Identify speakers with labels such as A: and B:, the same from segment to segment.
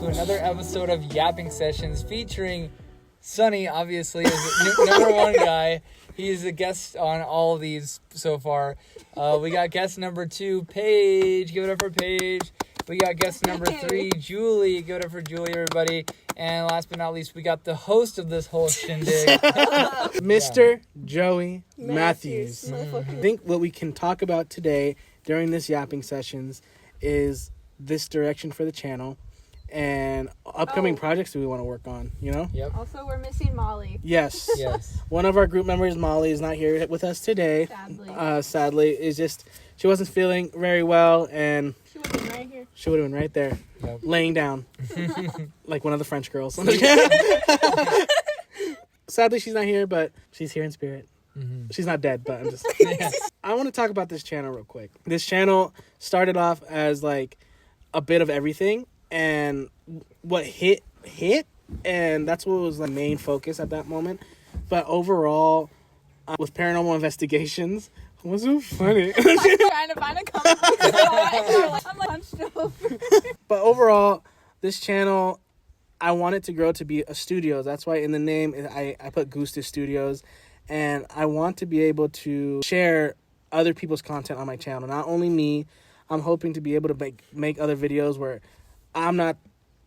A: to another episode of Yapping Sessions featuring Sonny, obviously, is the number one guy. He's a guest on all of these so far. We got guest number 2, Paige. Give it up for Paige. We got guest number 3, Julie. Give it up for Julie, everybody. And last but not least, we got the host of this whole shindig,
B: Mr. Joey Matthews. I think what we can talk about today during this Yapping Sessions is this direction for the channel and upcoming projects that we want to work on, you know?
A: Yep.
C: Also, we're missing Molly.
B: Yes.
A: Yes.
B: One of our group members, Molly, is not here with us today. Sadly, is just she wasn't feeling very well, and
C: She would have been right here.
B: she would have been right there,
A: Yep.
B: laying down, like one of the French girls. Sadly, she's not here, but she's here in spirit.
A: Mm-hmm.
B: She's not dead, but I'm just...
A: Yes.
B: I want to talk about this channel real quick. This channel started off as like a bit of everything, and what hit, and that's what was the main focus at that moment. But overall, with paranormal investigations, it was so funny.
C: I'm trying to find a comment. I'm like hunched over.
B: But overall, this channel, I want it to grow to be a studio. That's why in the name, I put Gusta Studios. And I want to be able to share other people's content on my channel. Not only me, I'm hoping to be able to make other videos where I'm not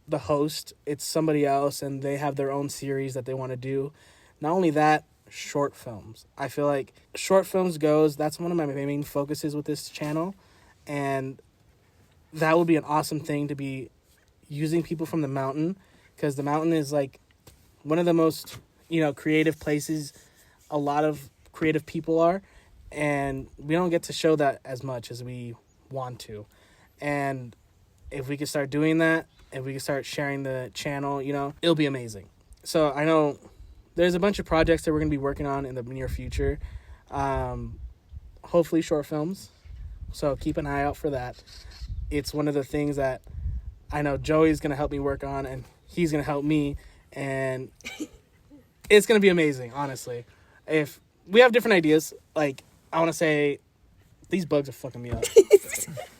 B: the host. It's somebody else, and they have their own series that they want to do. Not only that, short films. I feel like short films that's one of my main focuses with this channel. And that would be an awesome thing to be using people from the mountain. Because the mountain is like one of the most, creative places a lot of creative people are, and we don't get to show that as much as we want to. And if we could start doing that, if we could start sharing the channel, it'll be amazing. So I know there's a bunch of projects that we're going to be working on in the near future. Hopefully short films. So keep an eye out for that. It's one of the things that I know Joey's going to help me work on, and he's going to help me, and it's going to be amazing, honestly. If we have different ideas, like, I want to say, these bugs are fucking me up.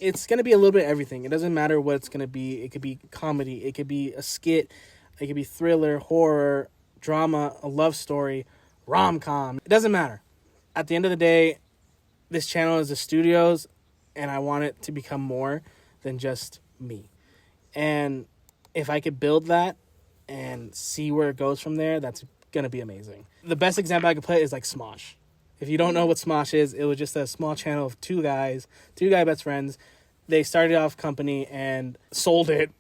B: It's going to be a little bit of everything. It doesn't matter what it's going to be. It could be comedy. It could be a skit. It could be thriller, horror, drama, a love story, rom-com. It doesn't matter. At the end of the day, this channel is a studios, and I want it to become more than just me. And if I could build that and see where it goes from there, that's going to be amazing. The best example I could put is like Smosh. If you don't know what Smosh is, it was just a small channel of two guy best friends. They started off company and sold it,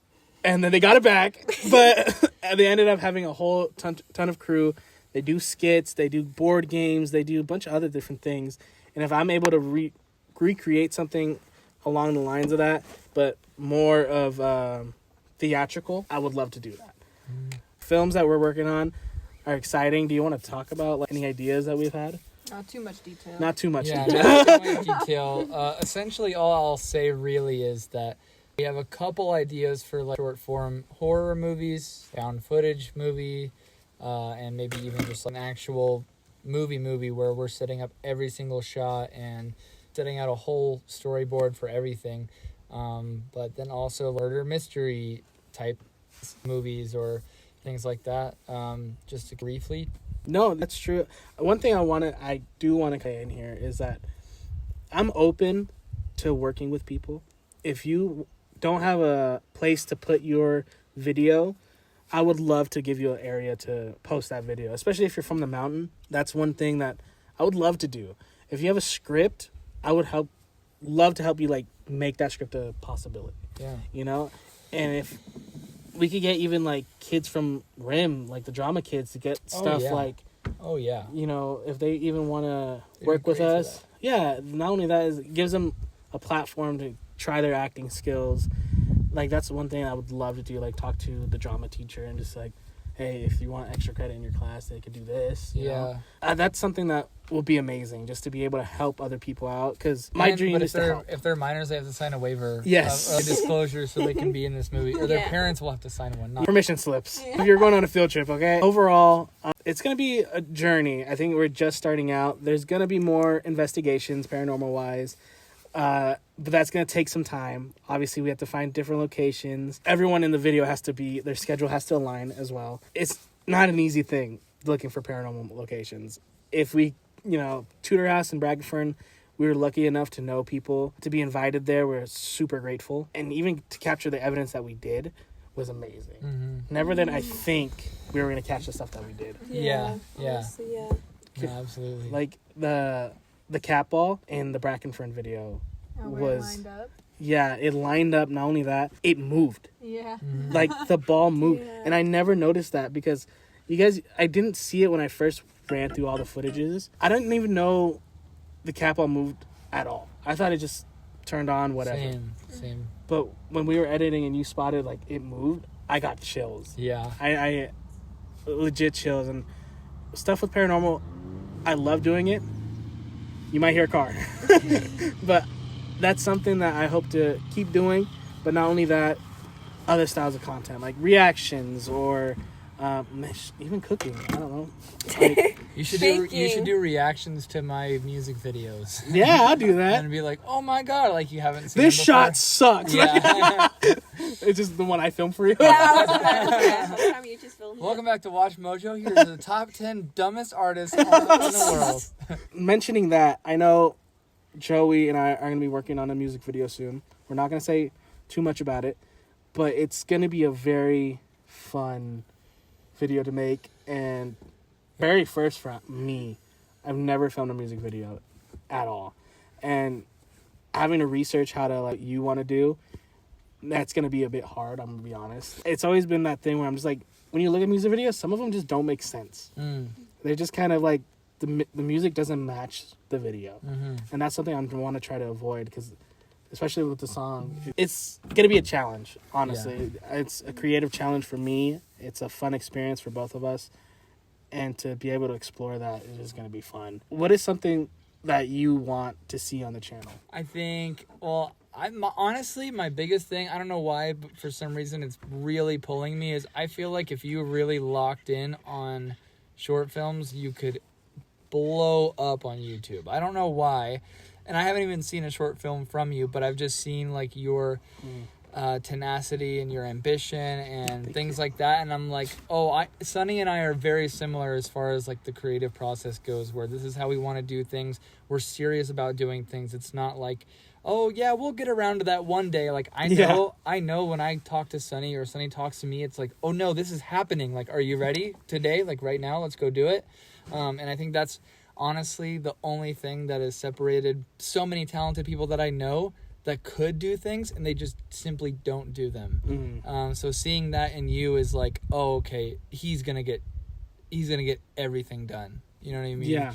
B: and then they got it back, but they ended up having a whole ton of crew. They do skits, they do board games, they do a bunch of other different things. And if I'm able to recreate something along the lines of that, but more of theatrical, I would love to do that. Films that we're working on are exciting. Do you want to talk about any ideas that we've had?
C: Not too much detail.
B: Not too much
A: Yeah,
B: detail.
A: not too much detail. Essentially, all I'll say really is that we have a couple ideas for like short form horror movies, found footage movie, and maybe even just an actual movie where we're setting up every single shot and setting out a whole storyboard for everything. But then also murder mystery type movies or things like that. Just to briefly.
B: No, that's true. One thing I do want to say in here is that I'm open to working with people. If you don't have a place to put your video, I would love to give you an area to post that video, especially if you're from the mountain. That's one thing that I would love to do. If you have a script, I would love to help you like make that script a possibility.
A: Yeah.
B: And if we could get even like kids from RIM, like the drama kids, to get stuff like, if they even want to work with us. Yeah, not only that, it gives them a platform to try their acting skills. Like, that's one thing I would love to do, like talk to the drama teacher and just like, hey, if you want extra credit in your class, they could do this. You know? That's something that will be amazing, just to be able to help other people out. Because my dream is to help.
A: If they're minors, they have to sign a waiver.
B: Yes.
A: A disclosure so they can be in this movie. Or their parents will have to sign one.
B: Permission slips. If you're going on a field trip, okay? Overall, it's going to be a journey. I think we're just starting out. There's going to be more investigations, paranormal-wise. But that's going to take some time. Obviously, we have to find different locations. Everyone in the video has to be, their schedule has to align as well. It's not an easy thing looking for paranormal locations. If we, Tudor House in Bragford, we were lucky enough to know people, to be invited there. We're super grateful. And even to capture the evidence that we did was amazing.
A: Mm-hmm.
B: Never did I think we were going to catch the stuff that we did.
A: Yeah.
C: Honestly, yeah.
A: No, absolutely.
B: Like the cat ball in the Brackenfern video
C: Where it lined up.
B: Yeah, it lined up. Not only that, it moved.
C: Yeah.
A: Mhm.
B: Like the ball moved.
C: Yeah.
B: And I never noticed that because you guys, I didn't see it when I first ran through all the footages. I didn't even know the cat ball moved at all. I thought it just turned on, whatever.
A: Same.
B: But when we were editing and you spotted like it moved, I got chills.
A: Yeah.
B: I legit chills. And stuff with paranormal, I love doing it. You might hear a car. But that's something that I hope to keep doing. But not only that, other styles of content like reactions or even cooking. I don't know. Like,
A: You should
C: Baking.
A: do reactions to my music videos.
B: yeah, I'll do that.
A: And be like, oh my god, like you haven't seen
B: This
A: them
B: shot
A: before.
B: sucks.
A: Yeah.
B: It's just the one I filmed for you.
C: Time you just filmed it.
A: Welcome back to Watch Mojo. Here's the top 10 dumbest artists in the world.
B: Mentioning that, I know Joey and I are going to be working on a music video soon. We're not going to say too much about it, but it's going to be a very fun video to make, and very first for me. I've never filmed a music video at all, and having to research how to like you want to do, that's going to be a bit hard. I'm going to be honest. It's always been that thing where I'm just like, when you look at music videos, some of them just don't make sense. They're just kind of like the music doesn't match the video.
A: Mm-hmm.
B: And that's something I want to try to avoid, because especially with the song, it's going to be a challenge, honestly. Yeah. It's a creative challenge for me. It's a fun experience for both of us. And to be able to explore that is just going to be fun. What is something that you want to see on the channel?
A: I think, honestly, my biggest thing, I don't know why, but for some reason it's really pulling me, is I feel like if you really locked in on short films, you could blow up on YouTube. I don't know why. And I haven't even seen a short film from you, but I've just seen like your tenacity and your ambition and things like that. And I'm like, Sunny and I are very similar as far as like the creative process goes, where this is how we want to do things. We're serious about doing things. It's not like, oh yeah, we'll get around to that one day. Like I know when I talk to Sunny or Sunny talks to me, it's like, oh no, this is happening. Like, are you ready today? Like right now, let's go do it. And I think that's honestly the only thing that has separated so many talented people that I know that could do things, and they just simply don't do them. Mm-hmm. So seeing that in you is like, oh, okay, he's gonna get everything done. You know what I mean?
B: Yeah.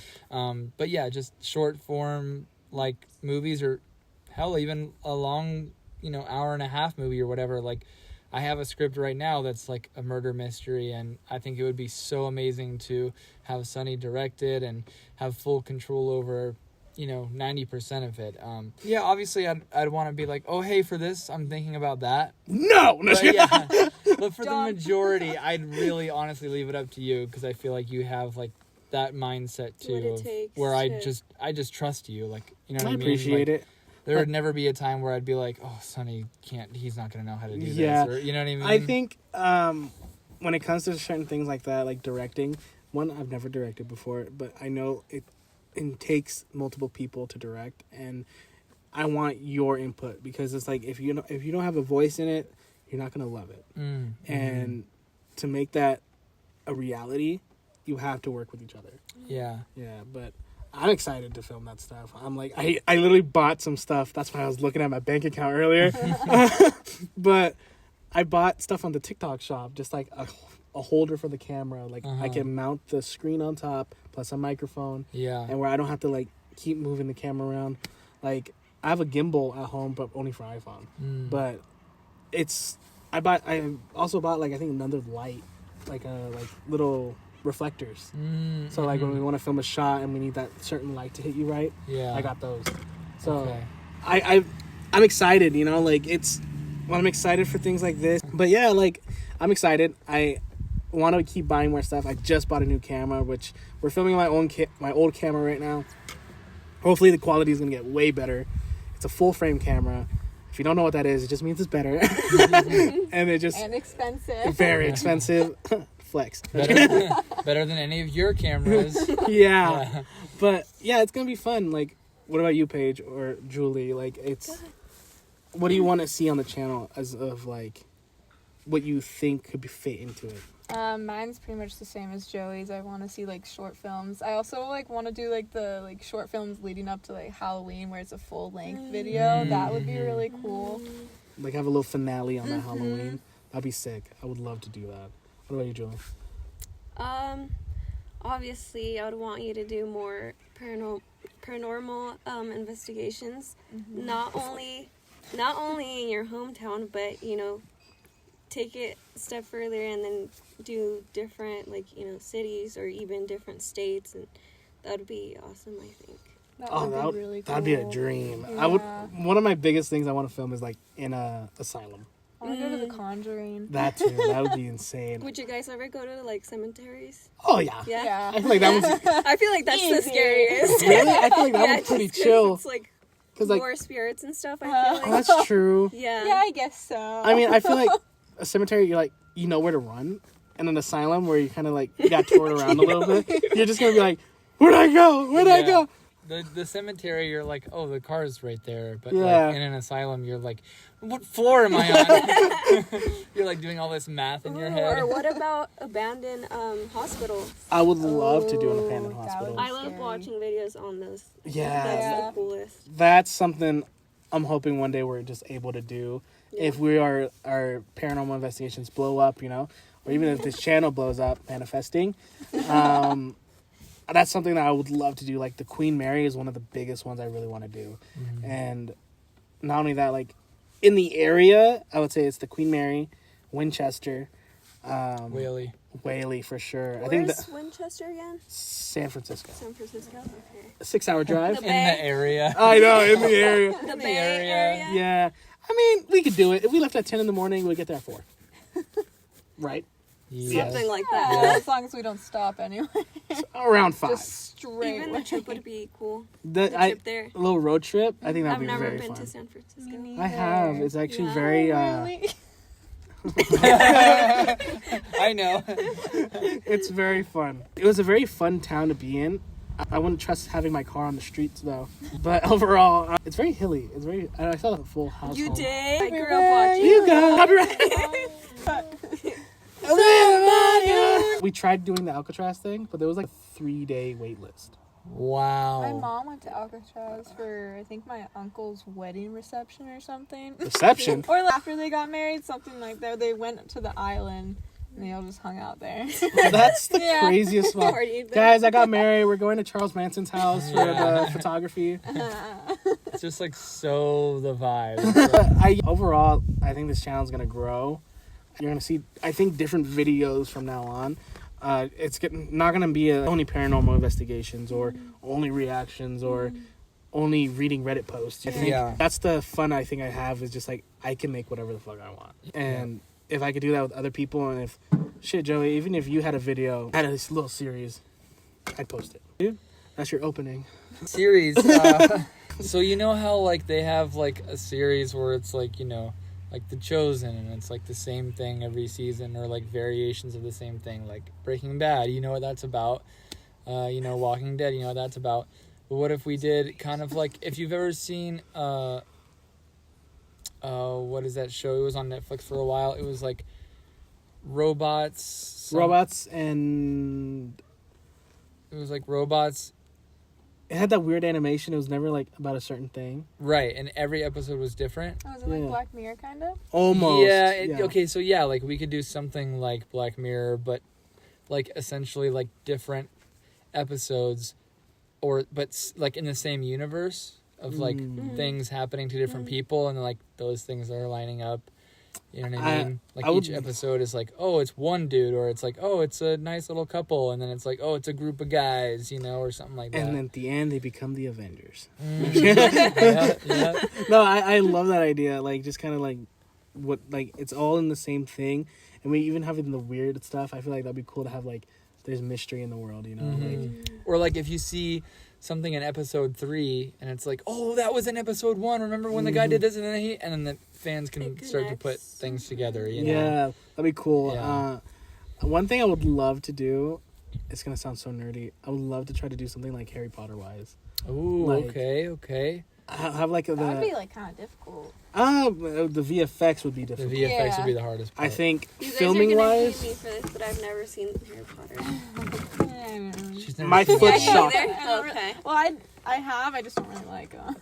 A: But yeah, just short form like movies, or hell, even a long, hour and a half movie or whatever. Like, I have a script right now that's like a murder mystery, and I think it would be so amazing to have Sunny direct it and have full control over, 90% of it. Yeah, obviously I'd want to be like, oh, hey, for this, I'm thinking about that.
B: No!
A: But yeah, but for the majority, I'd really honestly leave it up to you, because I feel like you have like that mindset too, where I just trust you. Like, you know what I mean?
B: I appreciate it.
A: There would never be a time where I'd be like, oh, Sonny he's not going to know how to do
B: Yeah.
A: this. Or, you know what I mean?
B: I think when it comes to certain things like that, like directing, one, I've never directed before, but I know it takes multiple people to direct, and I want your input, because it's like, if you don't have a voice in it, you're not going to love it.
A: Mm-hmm.
B: And to make that a reality, you have to work with each other.
A: Yeah.
B: Yeah, but I'm excited to film that stuff. I'm like, I literally bought some stuff. That's why I was looking at my bank account earlier. But I bought stuff on the TikTok shop, just like a holder for the camera. Like, I can mount the screen on top, plus a microphone. Yeah. And where I don't have to, like, keep moving the camera around. Like, I have a gimbal at home, but only for iPhone. But I also bought, like, I think another light, like little reflectors. So like when we want to film a shot and we need that certain light to hit you right, I got those. So I'm excited, like I'm excited for things like this. But yeah, like I'm excited. I want to keep buying more stuff. I just bought a new camera, which we're filming on my old camera right now. Hopefully the quality is gonna get way better. It's a full frame camera. If you don't know what that is, it just means it's better. And it just
C: And expensive.
B: very expensive. Flex.
A: Better than any of your cameras.
B: Yeah. But yeah, it's gonna be fun. Like, what about you, Paige or Julie? Like, what do you want to see on the channel as of like what you think could be fit into it?
C: Mine's pretty much the same as Joey's. I want to see like short films. I also like want to do like the like short films leading up to like Halloween where it's a full length video. That would be really cool.
B: Like, have a little finale on that Halloween. That'd be sick. I would love to do that. What about you, Julie?
D: Obviously, I would want you to do more paranormal investigations. Not only in your hometown, but take it a step further and then do different cities or even different states, and that would be awesome, I think.
C: That would be really cool.
B: That'd be a dream.
C: Yeah.
B: One of my biggest things I want to film is like in a asylum.
C: I want to go to The Conjuring.
B: That too. That would be insane.
D: Would you guys ever go to like cemeteries?
B: Oh yeah.
D: Yeah.
B: I feel like that one's
D: I feel like that's the
C: Easy.
D: scariest.
B: really. I feel like that
D: Yeah,
B: one's pretty
D: just 'cause
B: chill.
D: It's like
B: Cause like,
D: more spirits and stuff. I
B: oh,
D: feel like.
B: that's true.
D: Yeah.
C: Yeah, I guess so.
B: I mean, I feel like a cemetery, you're like, you know where to run, and an asylum where you kind of like you got toured around a little bit. You're just gonna be like, where'd I go? Where'd I go?
A: The cemetery, you're like, oh, the car's right there. But
B: Yeah.
A: like in an asylum, you're like, what floor am I on? You're like doing all this math in your head.
D: Or what about abandoned hospitals?
B: I would love to do an abandoned
C: that would
B: hospital.
C: be
D: I love
C: scary.
D: watching videos on those.
B: Yeah.
D: That's
C: Yeah.
D: the coolest.
B: That's something I'm hoping one day we're just able to do.
D: Yeah.
B: If our paranormal investigations blow up, or even if this channel blows up, manifesting, that's something that I would love to do. Like the Queen Mary is one of the biggest ones I really want to do. And not only that, like in the area, I would say it's the Queen Mary, Winchester, Whaley for sure. I think
D: Where's Winchester again?
B: San Francisco.
D: San Francisco. Okay.
B: A 6-hour drive.
D: The
A: In the area.
B: I know, in the area.
D: The
A: the
D: Bay
A: area.
D: Area.
B: Yeah. I mean, we could do it. If we left at 10 in the morning, we'd get there at 4. Right?
A: Yes.
D: Something like
C: Yeah,
D: that.
C: as long as we don't stop anyway.
B: So around 5.
C: Just straight.
D: Even the trip would be cool.
B: The
D: trip there.
B: A little road trip. I think that'd
D: I've
B: be
D: never
B: very
D: been
B: fun.
D: to San Francisco.
B: I have. It's actually
D: Yeah.
B: very.
C: Really?
A: I know.
B: It's very fun. It was a very fun town to be in. I wouldn't trust having my car on the streets though. But overall, it's very hilly. It's very. I saw the full house.
D: You
B: home.
D: did? I grew up watching.
B: You go. Copyright. We tried doing the Alcatraz thing, but there was like a 3-day wait list.
A: Wow.
C: My mom went to Alcatraz for, I think, my uncle's wedding reception or something.
B: Reception.
C: Or after they got married, something like that. They went to the island and they all just hung out there.
B: That's the
C: Yeah.
B: craziest one.
D: Partied there.
B: Guys, I got married. We're going to Charles Manson's house for the photography.
A: It's just like so the vibe.
B: Overall, I think this channel is going to grow. You're going to see, I think, different videos from now on. It's not going to be only paranormal investigations or only reactions or only reading Reddit posts. I think that's the fun I think I have is just like I can make whatever the fuck I want. And if I could do that with other people and if, shit, Joey, even if you had a video, had this little series, I'd post it. Dude, that's your opening.
A: Series. So you know how like they have like a series where it's like, like The Chosen, and it's like the same thing every season, or like variations of the same thing, like Breaking Bad, you know what that's about, Walking Dead, you know what that's about. But what if we did kind of like, if you've ever seen, what is that show? It was on Netflix for a while. It was like robots.
B: And
A: It was like robots.
B: it had that weird animation. It was never like about a certain thing.
A: Right, and every episode was different.
C: Oh, was it like
B: Yeah.
C: Black Mirror, kind of?
B: Almost.
A: Yeah, okay, so yeah, like we could do something like Black Mirror, but like essentially like different episodes, but like in the same universe of like things happening to different people, and like those things are lining up. You know what I mean? Like each episode is like, oh, it's one dude, or it's like, oh, it's a nice little couple, and then it's like, oh, it's a group of guys, or something like that.
B: And then at the end, they become the Avengers.
A: Yeah.
B: No, I love that idea. Like, just kind of like, it's all in the same thing. And we even have it in the weird stuff. I feel like that'd be cool to have, like, there's mystery in the world, you know.
A: Mm-hmm. Or like if you see something in episode 3 and it's like, oh, that was in episode 1. Remember when the guy did this, and then the fans can start to put things together. You know?
B: Yeah, that'd be cool.
A: Yeah.
B: One thing I would love to do, it's gonna sound so nerdy. I would love to try to do something like Harry Potter wise.
A: Ooh,
B: like,
A: okay.
B: Have like
C: that would be like kind of difficult.
B: The VFX would be
A: The
B: difficult.
A: VFX would be the hardest part.
B: I think
D: You guys
B: filming
D: are gonna
B: wise,
D: hate me for this, but I've never seen Harry Potter.
A: She's never
B: my
A: seen
B: foot
A: it.
B: shot.
D: Okay.
C: Well, I have. I just don't really like them.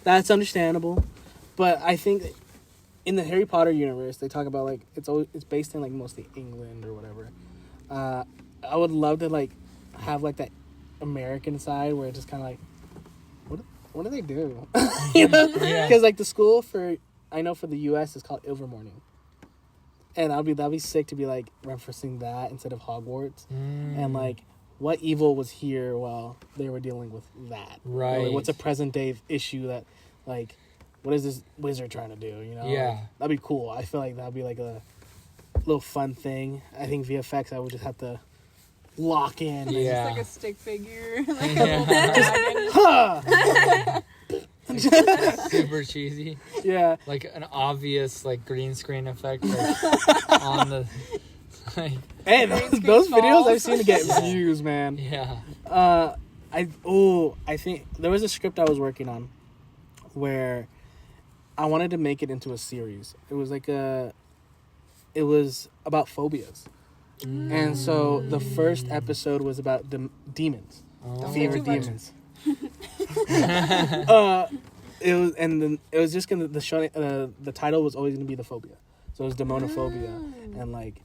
B: That's understandable, but I think in the Harry Potter universe, they talk about like it's based in like mostly England or whatever. I would love to like have like that American side where it's just kind of like, what do they do? You know, because like the school for the U.S. is called Ilvermorny, and that'd be sick to be like referencing that instead of Hogwarts, and like what evil was here while they were dealing with that.
A: Right.
B: Or, like, what's a present day issue that like, what is this wizard trying to do? You know?
A: Yeah.
B: Like, that'd be cool. I feel like that'd be like a little fun thing. I think VFX, I would just have to lock in.
A: Yeah.
C: Just like a stick figure. Like
A: Super cheesy.
B: Yeah.
A: Like an obvious like green screen effect like, on the like.
B: Hey, those videos
C: balls.
B: I've seen to get views, man.
A: Yeah.
B: I think there was a script I was working on where I wanted to make it into a series. It was about phobias. And so the first episode was about demons.
A: Oh.
B: Fear of demons. It was just gonna the title was always gonna be the phobia. So it was demonophobia and like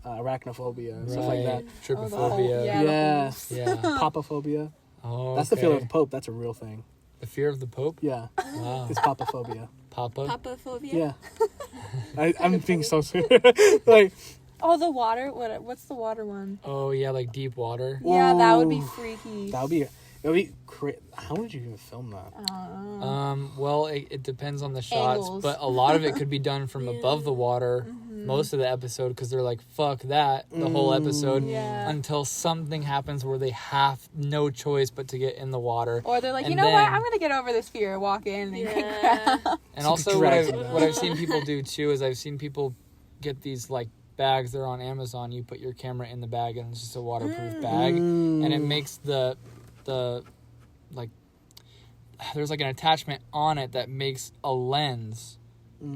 B: arachnophobia and stuff like that.
A: Trypophobia.
B: Yes.
A: Yeah.
B: Papaphobia.
A: Oh,
B: That's the fear of the Pope. That's a real thing.
A: The fear of the Pope?
B: Yeah.
A: Wow.
B: It's papaphobia.
A: Papa?
D: Papaphobia?
B: Yeah. I'm being so serious. Like,
C: oh, the water. What's the water one?
A: Oh, yeah, like deep water.
C: Yeah, that would be
B: Ooh.
C: freaky.
B: That would be how would you even film that?
A: Well, it depends on the shots,
C: Angles.
A: but a lot of it could be done from above the water most of the episode because they're like, fuck that, the whole episode,
C: Yeah.
A: until something happens where they have no choice but to get in the water.
C: Or they're like,
A: And
C: you know what?
A: then-
C: I'm gonna get over this fear. Walk in and get
D: Yeah.
C: grabbed.
A: And also what
B: Drag them
A: I've seen people do too is I've seen people get these like bags. They're on Amazon. You put your camera in the bag and it's just a waterproof bag, and it makes the like there's like an attachment on it that makes a lens.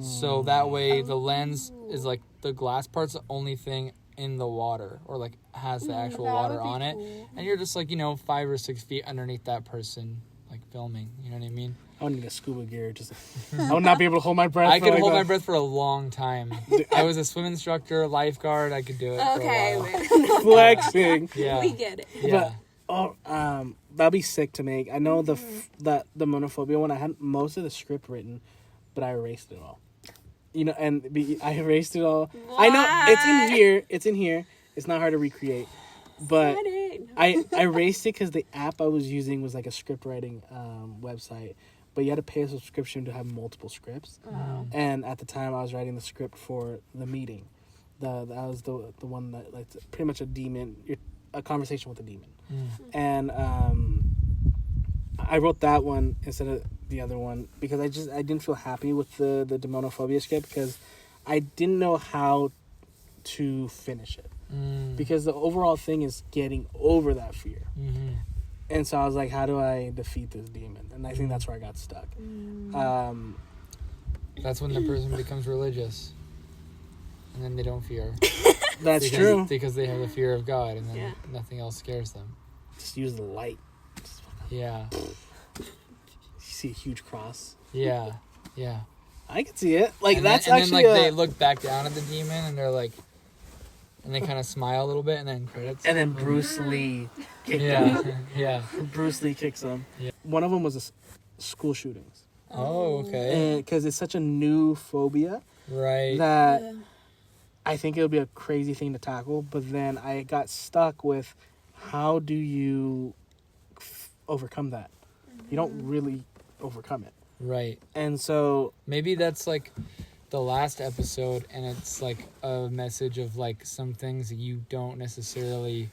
A: So that way the lens is like the glass part's the only thing in the water or like has the actual
C: that
A: water
C: would be
A: on it.
C: cool.
A: And you're just like, 5 or 6 feet underneath that person like filming. You know what I mean?
B: I would need a scuba gear. I would not be able to hold my breath.
A: I
B: for
A: could
B: like
A: hold my
B: that.
A: breath for a long time. I was a swim instructor, lifeguard. I could do it
D: Okay,
A: for a while.
D: man.
B: Flexing.
A: Yeah.
D: We get it.
A: Yeah.
B: That'd be sick to make. I know the monophobia one. I had most of the script written, but I erased it all. I erased it all. I know it's in here. It's in here. It's not hard to recreate, but I erased it because the app I was using was like a script writing website, but you had to pay a subscription to have multiple scripts. And at the time, I was writing the script for the meeting. That was the one that like pretty much a conversation with a demon. And I wrote that one instead of the other one because I didn't feel happy with the demonophobia script because I didn't know how to finish it because the overall thing is getting over that fear. And so I was like, how do I defeat this demon? And I think that's where I got stuck.
A: That's when the person becomes religious. And then they don't fear.
B: That's true.
A: Because they have the fear of God and then
D: Yeah.
A: nothing else scares them.
B: Just use the light.
A: Yeah.
B: You see a huge cross.
A: Yeah. Yeah.
B: I can see it. Like,
A: And
B: that's
A: then,
B: actually
A: and then, they look back down at the demon and they're like, and they kind of smile a little bit and then credits.
B: And then Bruce Lee kicked
A: Yeah.
B: him.
A: Yeah.
B: Bruce Lee kicks him.
A: Yeah.
B: One of them was school shootings.
A: Oh, okay.
B: Because it's such a new phobia
A: Right.
B: that I think it would be a crazy thing to tackle. But then I got stuck with how do you overcome that? You don't really overcome it.
A: Right.
B: And so
A: Maybe that's like the last episode and it's like a message of like some things that you don't necessarily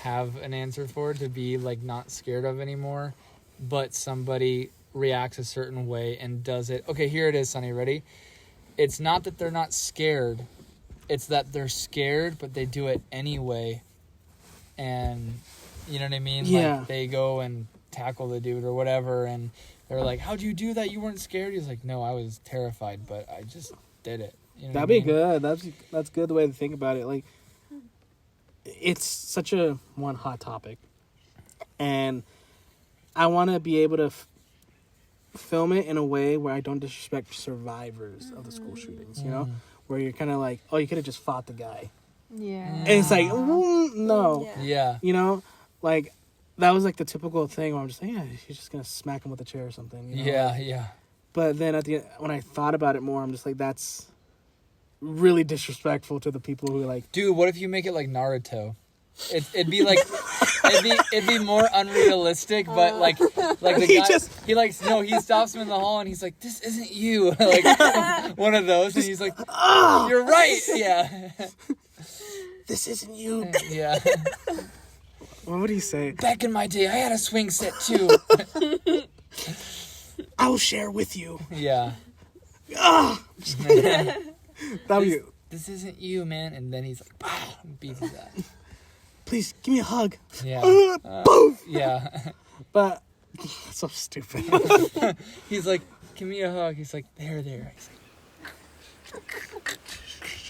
A: have an answer for, to be like not scared of anymore, but somebody reacts a certain way and does it. Okay, here it is, Sonny. Ready? It's not that they're not scared. It's that they're scared, but they do it anyway. And you know what I mean?
B: Yeah.
A: Like they go and tackle the dude or whatever, and they're like, "How'd you do that? You weren't scared?" He's like, "No, I was terrified, but I just did it." You know
B: That'd be good. That's good the way to think about it. Like, it's such a hot topic, and I want to be able to film it in a way where I don't disrespect survivors of the school shootings. You know, where you're kind of like, "Oh, you could have just fought the guy,"
C: Yeah.
B: and it's like, no,
A: Yeah.
B: you know, like that was like the typical thing where I'm just like, yeah, you're just gonna smack him with a chair or something. You know?
A: Yeah, yeah.
B: But then at the end, when I thought about it more, I'm just like, that's really disrespectful to the people who like.
A: Dude, what if you make it like Naruto? It'd be like it'd be more unrealistic, but like the guy he stops him in the hall and he's like, "This isn't you," like one of those, and he's like, "Oh, you're right, yeah."
B: This isn't you.
A: Yeah.
B: What would he say?
A: Back in my day, I had a swing set too.
B: I'll share with you.
A: Yeah. This isn't you, man. And then he's like, "Pow!" and beats his ass.
B: Please give me a hug.
A: Yeah.
B: Boom.
A: Yeah.
B: But that's so stupid.
A: He's like, "Give me a hug." He's like, "There." He's like,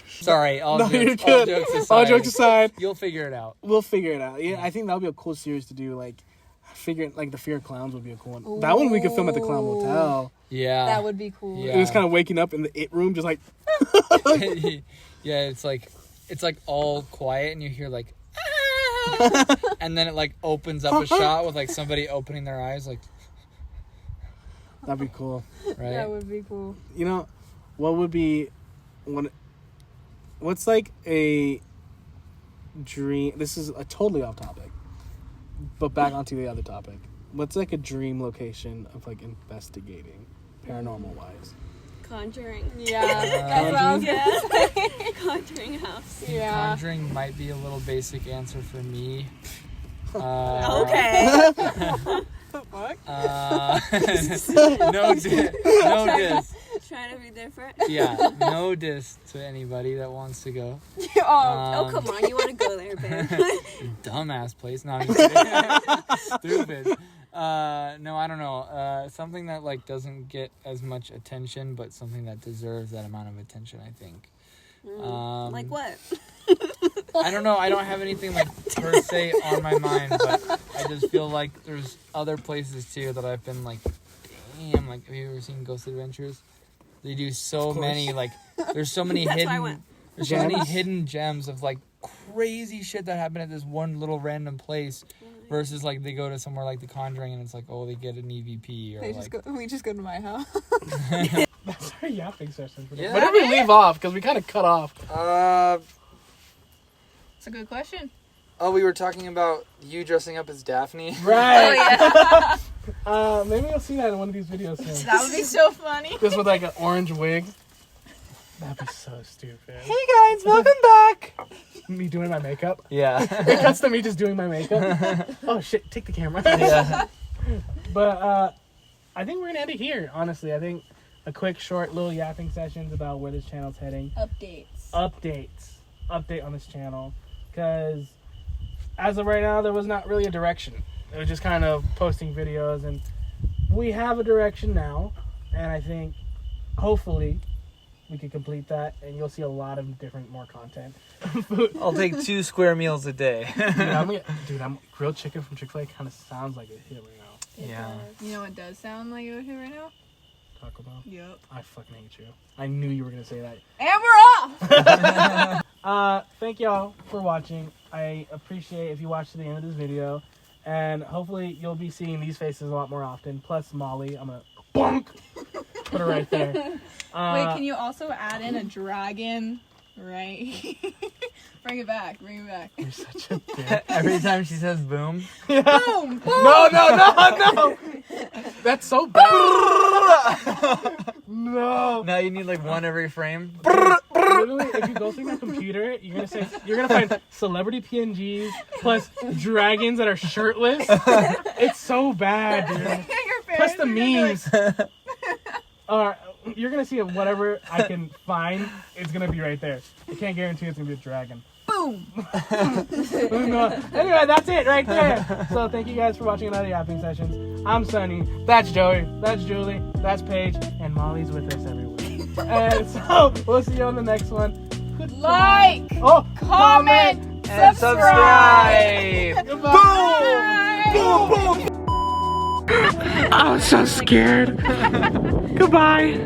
A: sorry, all jokes aside.
B: All jokes aside,
A: You'll figure it out.
B: we'll figure it out. Yeah, I think that would be a cool series to do. Like, like the Fear of Clowns would be a cool one. That one we could film at the Clown Motel.
A: Yeah.
C: That would be cool.
A: Yeah.
B: It was kind of waking up in the It room, just like.
A: Yeah, it's like all quiet and you hear like, and then it like opens up a shot with like somebody opening their eyes, like.
B: That'd be cool.
A: Right.
C: That would be cool.
B: You know, what would be what's like a dream? This is a totally off topic, but back onto the other topic. What's like a dream location of like investigating paranormal wise?
D: Conjuring.
C: Yeah. That's what I was gonna say.
D: Conjuring house.
C: Yeah.
A: Conjuring might be a little basic answer for me.
D: Okay.
C: Fuck.
A: No diss.
D: Trying to be different.
A: Yeah, no diss to anybody that wants to go.
D: Oh, come on. You want to go there, babe.
A: Dumbass place. No, I'm just kidding. Stupid. No, I don't know. Something that like doesn't get as much attention, but something that deserves that amount of attention, I think.
D: Like what?
A: I don't know. I don't have anything like per se on my mind, but I just feel like there's other places too that I've been like, damn. Like, have you ever seen Ghost Adventures? They do so many like. There's so many
D: That's why I
A: hidden.
D: went.
A: There's so many hidden gems of like crazy shit that happened at this one little random place. Versus like they go to somewhere like The Conjuring and it's like, oh, they get an EVP or
C: We just go to my house.
B: That's our yapping session.
A: Yeah.
B: What did we leave off? Because we kind of cut off.
C: It's a good question.
A: Oh, we were talking about you dressing up as Daphne.
B: Right. Maybe you'll see that in one of these videos soon.
C: That would be so funny.
B: Just with like an orange wig. That'd be so stupid.
C: Hey guys, welcome back.
B: Me doing my makeup.
A: Yeah.
B: It cuts to me just doing my makeup. Oh shit! Take the camera.
A: Yeah.
B: But I think we're gonna end it here. Honestly, I think a quick, short, little yapping sessions about where this channel's heading. Update on this channel, because as of right now, there was not really a direction. It was just kind of posting videos, and we have a direction now. And I think, hopefully, we can complete that, and you'll see a lot of different, more content.
A: I'll take 2 square meals a day.
B: I'm grilled chicken from Chick-fil-A kind of sounds like a hit right now.
A: Yeah.
C: You know what does sound like a hit right now?
B: Taco Bell.
C: Yep.
B: I fucking hate you. I knew you were gonna say that.
C: And we're off!
B: Thank y'all for watching. I appreciate if you watch to the end of this video, and hopefully you'll be seeing these faces a lot more often. Plus Molly, I'm gonna bonk, put her right there.
C: Wait, can you also add in a dragon? Right. Bring it back.
B: You're such a bitch.
A: Every time she says boom.
B: Yeah.
C: Boom! Boom!
B: No. That's so bad. No.
A: Now you need like one every frame.
B: Literally, if you go through my computer, you're gonna find celebrity PNGs plus dragons that are shirtless. It's so bad, dude. Plus the memes. You're gonna see whatever I can find. It's gonna be right there. I can't guarantee it's gonna be a dragon.
C: Boom.
B: Anyway, that's it right there. So thank you guys for watching another Yapping Sessions. I'm Sunny. That's Joey. That's Julie. That's Paige. And Molly's with us everywhere. And so we'll see you on the next one.
C: Like, comment,
A: And
C: subscribe.
A: subscribe.
B: Boom! Boom! Boom! I was so scared. Goodbye.